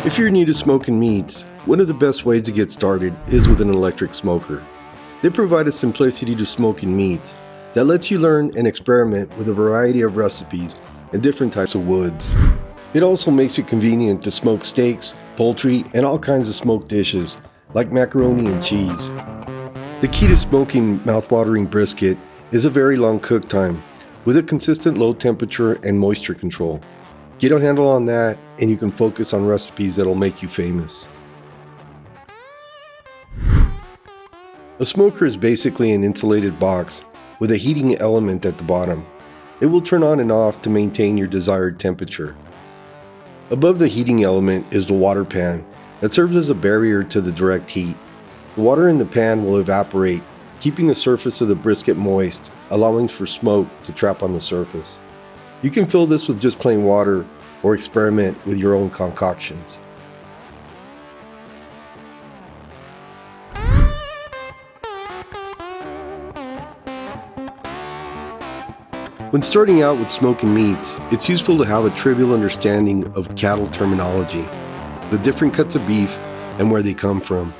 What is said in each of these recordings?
If you're new to smoking meats, one of the best ways to get started is with an electric smoker. They provide a simplicity to smoking meats that lets you learn and experiment with a variety of recipes and different types of woods. It also makes it convenient to smoke steaks, poultry, and all kinds of smoked dishes like macaroni and cheese. The key to smoking mouth-watering brisket is a very long cook time with a consistent low temperature and moisture control. Get a handle on that and you can focus on recipes that'll make you famous. A smoker is basically an insulated box with a heating element at the bottom. It will turn on and off to maintain your desired temperature. Above the heating element is the water pan that serves as a barrier to the direct heat. The water in the pan will evaporate, keeping the surface of the brisket moist, allowing for smoke to trap on the surface. You can fill this with just plain water or experiment with your own concoctions. When starting out with smoking meats, it's useful to have a trivial understanding of cattle terminology, the different cuts of beef, and where they come from.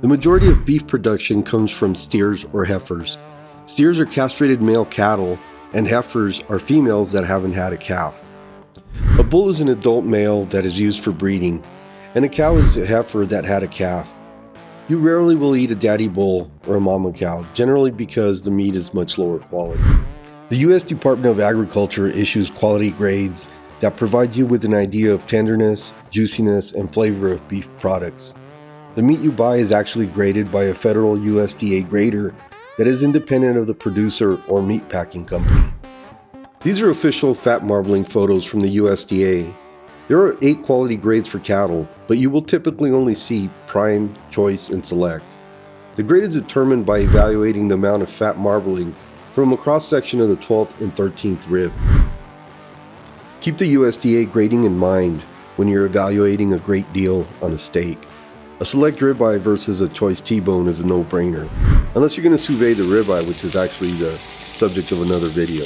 The majority of beef production comes from steers or heifers. Steers are castrated male cattle, and heifers are females that haven't had a calf. A bull is an adult male that is used for breeding, and a cow is a heifer that had a calf. You rarely will eat a daddy bull or a mama cow, generally because the meat is much lower quality. The U.S. Department of Agriculture issues quality grades that provide you with an idea of tenderness, juiciness, and flavor of beef products. The meat you buy is actually graded by a federal USDA grader that is independent of the producer or meat packing company. These are official fat marbling photos from the USDA. There are 8 quality grades for cattle, but you will typically only see Prime, Choice, and Select. The grade is determined by evaluating the amount of fat marbling from a cross-section of the 12th and 13th rib. Keep the USDA grading in mind when you're evaluating a great deal on a steak. A Select ribeye versus a Choice T-bone is a no-brainer, unless you're going to sous vide the ribeye, which is actually the subject of another video.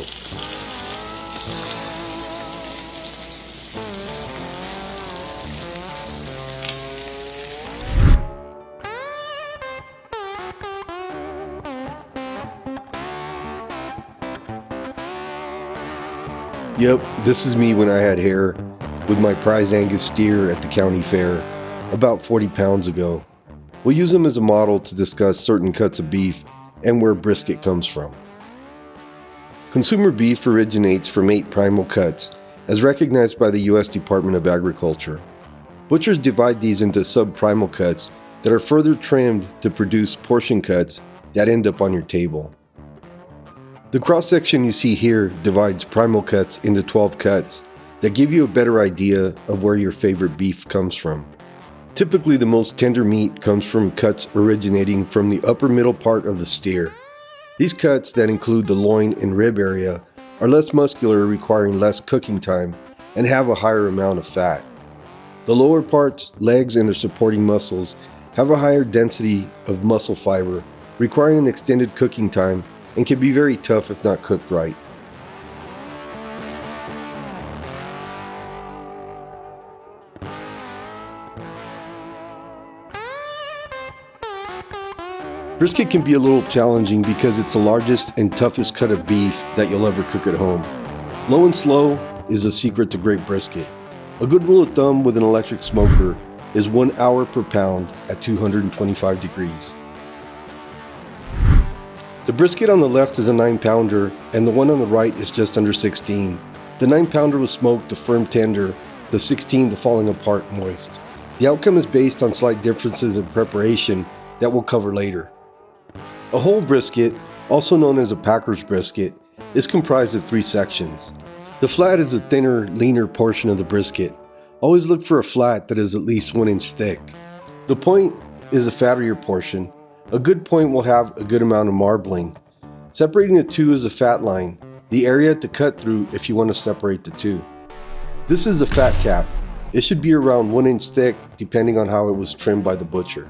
Yep, this is me when I had hair with my prize Angus steer at the county fair about 40 pounds ago. We'll use them as a model to discuss certain cuts of beef and where brisket comes from. Consumer beef originates from 8 primal cuts, as recognized by the U.S. Department of Agriculture. Butchers divide these into sub-primal cuts that are further trimmed to produce portion cuts that end up on your table. The cross-section you see here divides primal cuts into 12 cuts that give you a better idea of where your favorite beef comes from. Typically, the most tender meat comes from cuts originating from the upper middle part of the steer. These cuts that include the loin and rib area are less muscular, requiring less cooking time, and have a higher amount of fat. The lower parts, legs, and their supporting muscles have a higher density of muscle fiber, requiring an extended cooking time, and can be very tough if not cooked right. Brisket can be a little challenging because it's the largest and toughest cut of beef that you'll ever cook at home. Low and slow is the secret to great brisket. A good rule of thumb with an electric smoker is 1 hour per pound at 225 degrees. The brisket on the left is a 9-pounder and the one on the right is just under 16. The 9-pounder was smoked to firm tender, the 16 to falling apart moist. The outcome is based on slight differences in preparation that we'll cover later. A whole brisket, also known as a Packer's brisket, is comprised of 3 sections. The flat is the thinner, leaner portion of the brisket. Always look for a flat that is at least 1 inch thick. The point is the fattier portion. A good point will have a good amount of marbling. Separating the two is a fat line, the area to cut through if you want to separate the two. This is the fat cap. It should be around 1 inch thick depending on how it was trimmed by the butcher.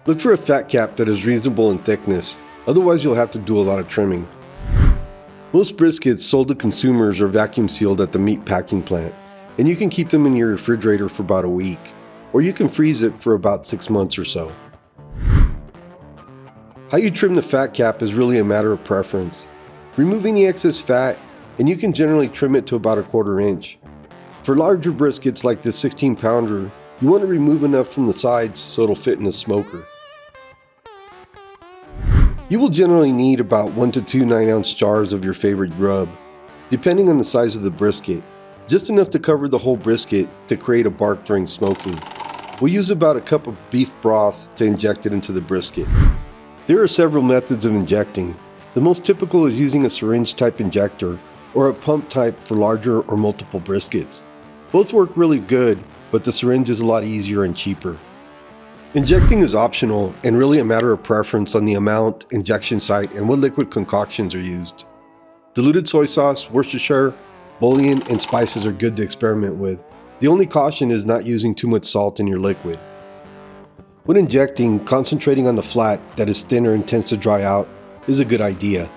Look for a fat cap that is reasonable in thickness, otherwise you'll have to do a lot of trimming. Most briskets sold to consumers are vacuum sealed at the meat packing plant. and you can keep them in your refrigerator for about a week, or you can freeze it for about 6 months or so. How you trim the fat cap is really a matter of preference. Remove any excess fat, and you can generally trim it to about 1/4 inch. For larger briskets like this 16-pounder, you want to remove enough from the sides so it'll fit in the smoker. You will generally need about 1 to 2 9-ounce jars of your favorite rub, depending on the size of the brisket, just enough to cover the whole brisket to create a bark during smoking. We'll use about a cup of beef broth to inject it into the brisket. There are several methods of injecting. The most typical is using a syringe type injector or a pump type for larger or multiple briskets. Both work really good, but the syringe is a lot easier and cheaper. Injecting is optional and really a matter of preference on the amount, injection site, and what liquid concoctions are used. Diluted soy sauce, Worcestershire, bouillon, and spices are good to experiment with. The only caution is not using too much salt in your liquid. When injecting, concentrating on the flat that is thinner and tends to dry out is a good idea.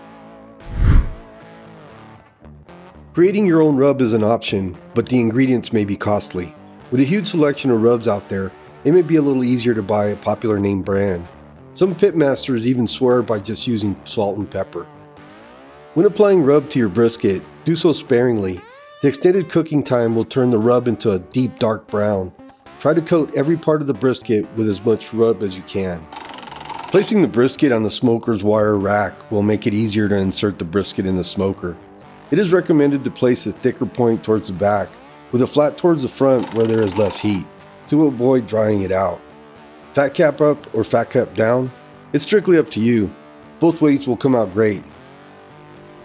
Creating your own rub is an option, but the ingredients may be costly. With a huge selection of rubs out there, it may be a little easier to buy a popular name brand. Some pitmasters even swear by just using salt and pepper. When applying rub to your brisket, do so sparingly. The extended cooking time will turn the rub into a deep dark brown. Try to coat every part of the brisket with as much rub as you can. Placing the brisket on the smoker's wire rack will make it easier to insert the brisket in the smoker. It is recommended to place a thicker point towards the back, with a flat towards the front where there is less heat, to avoid drying it out. Fat cap up or fat cap down? It's strictly up to you. Both ways will come out great.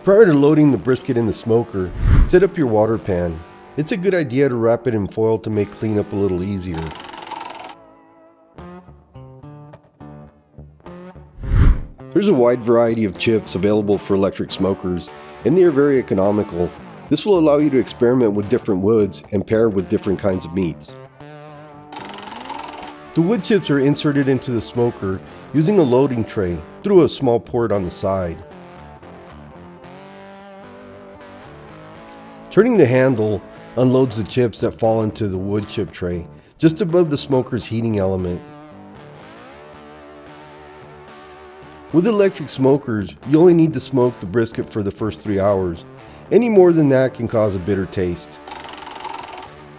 Prior to loading the brisket in the smoker, set up your water pan. It's a good idea to wrap it in foil to make cleanup a little easier. There's a wide variety of chips available for electric smokers, and they are very economical. This will allow you to experiment with different woods and pair with different kinds of meats. The wood chips are inserted into the smoker using a loading tray through a small port on the side. Turning the handle unloads the chips that fall into the wood chip tray, just above the smoker's heating element. With electric smokers, you only need to smoke the brisket for the first 3 hours. Any more than that can cause a bitter taste.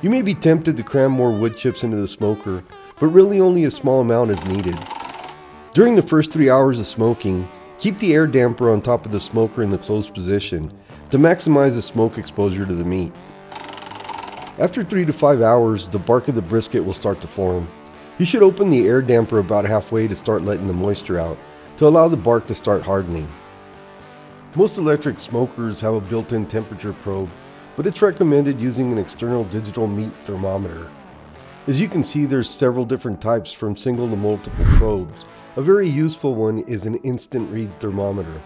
You may be tempted to cram more wood chips into the smoker, but really only a small amount is needed. During the first 3 hours of smoking, keep the air damper on top of the smoker in the closed position to maximize the smoke exposure to the meat. After 3 to 5 hours, the bark of the brisket will start to form. You should open the air damper about halfway to start letting the moisture out, to allow the bark to start hardening. Most electric smokers have a built-in temperature probe, but it's recommended using an external digital meat thermometer. As you can see, there's several different types from single to multiple probes. A very useful one is an instant read thermometer.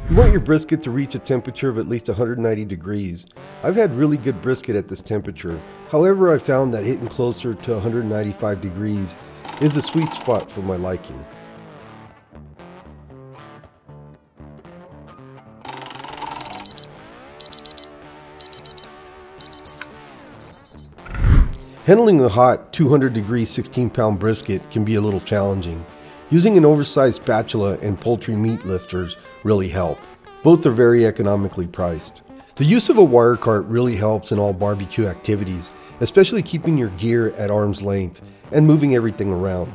You want your brisket to reach a temperature of at least 190 degrees. I've had really good brisket at this temperature. However, I found that hitting closer to 195 degrees is a sweet spot for my liking. Handling a hot 200 degree 16-pound brisket can be a little challenging. Using an oversized spatula and poultry meat lifters really help. Both are very economically priced. The use of a wire cart really helps in all barbecue activities, especially keeping your gear at arm's length and moving everything around.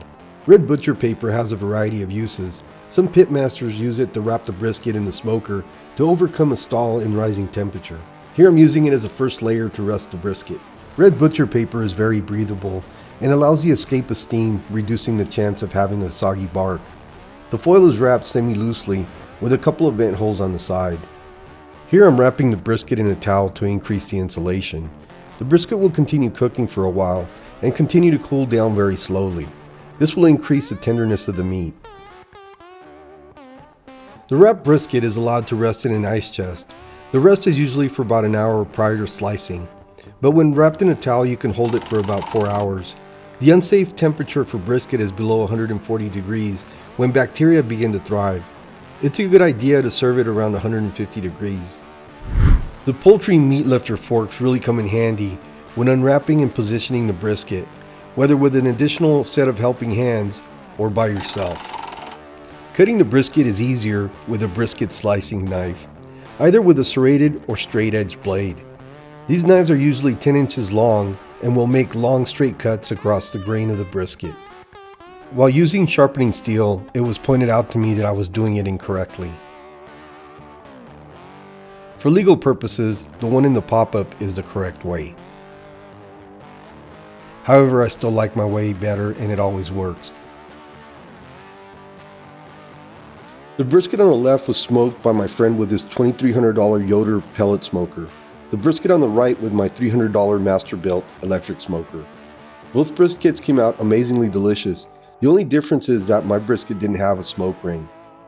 Red butcher paper has a variety of uses. Some pitmasters use it to wrap the brisket in the smoker to overcome a stall in rising temperature. Here I'm using it as a first layer to rest the brisket. Red butcher paper is very breathable and allows the escape of steam, reducing the chance of having a soggy bark. The foil is wrapped semi-loosely with a couple of vent holes on the side. Here I'm wrapping the brisket in a towel to increase the insulation. The brisket will continue cooking for a while and continue to cool down very slowly. This will increase the tenderness of the meat. The wrapped brisket is allowed to rest in an ice chest. The rest is usually for about an hour prior to slicing, but when wrapped in a towel you can hold it for about 4 hours. The unsafe temperature for brisket is below 140 degrees when bacteria begin to thrive. It's a good idea to serve it around 150 degrees. The The poultry meat lifter forks really come in handy when unwrapping and positioning the brisket, whether with an additional set of helping hands or by yourself. Cutting the brisket is easier with a brisket slicing knife, either with a serrated or straight edge blade. These knives are usually 10 inches long and will make long straight cuts across the grain of the brisket. While using sharpening steel, it was pointed out to me that I was doing it incorrectly. For legal purposes, the one in the pop-up is the correct way. However, I still like my way better and it always works. The brisket on the left was smoked by my friend with his $2,300 Yoder pellet smoker. The brisket on the right with my $300 Masterbuilt electric smoker. Both briskets came out amazingly delicious. The only difference is that my brisket didn't have a smoke ring.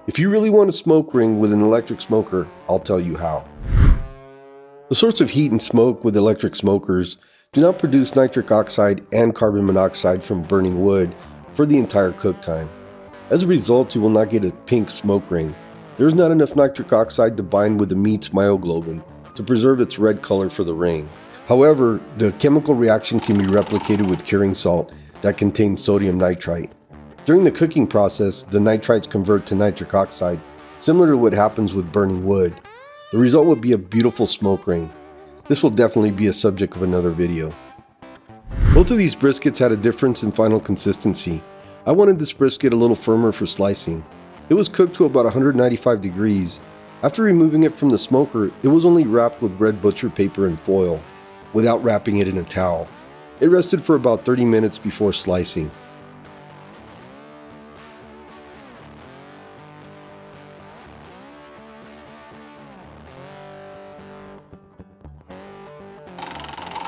If you really want a smoke ring with an electric smoker, I'll tell you how. The source of heat and smoke with electric smokers do not produce nitric oxide and carbon monoxide from burning wood for the entire cook time. As a result, you will not get a pink smoke ring. There is not enough nitric oxide to bind with the meat's myoglobin to preserve its red color for the ring. However, the chemical reaction can be replicated with curing salt that contains sodium nitrite. During the cooking process, the nitrites convert to nitric oxide, similar to what happens with burning wood. The result would be a beautiful smoke ring. This will definitely be a subject of another video. Both of these briskets had a difference in final consistency. I wanted this brisket a little firmer for slicing. It was cooked to about 195 degrees. After removing it from the smoker, it was only wrapped with red butcher paper and foil, without wrapping it in a towel. It rested for about 30 minutes before slicing.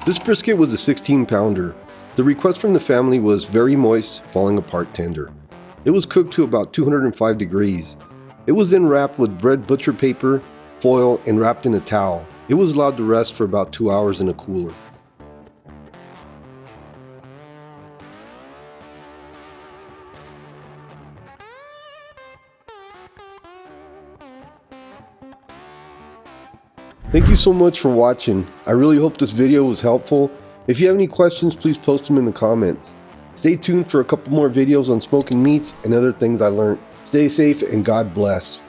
This brisket was a 16-pounder. The request from the family was very moist, falling apart tender. It was cooked to about 205 degrees. It was then wrapped with red butcher paper, foil, and wrapped in a towel. It was allowed to rest for about 2 hours in a cooler. Thank you so much for watching. I really hope this video was helpful. If you have any questions, please post them in the comments. Stay tuned for a couple more videos on smoking meats and other things I learned. Stay safe and God bless.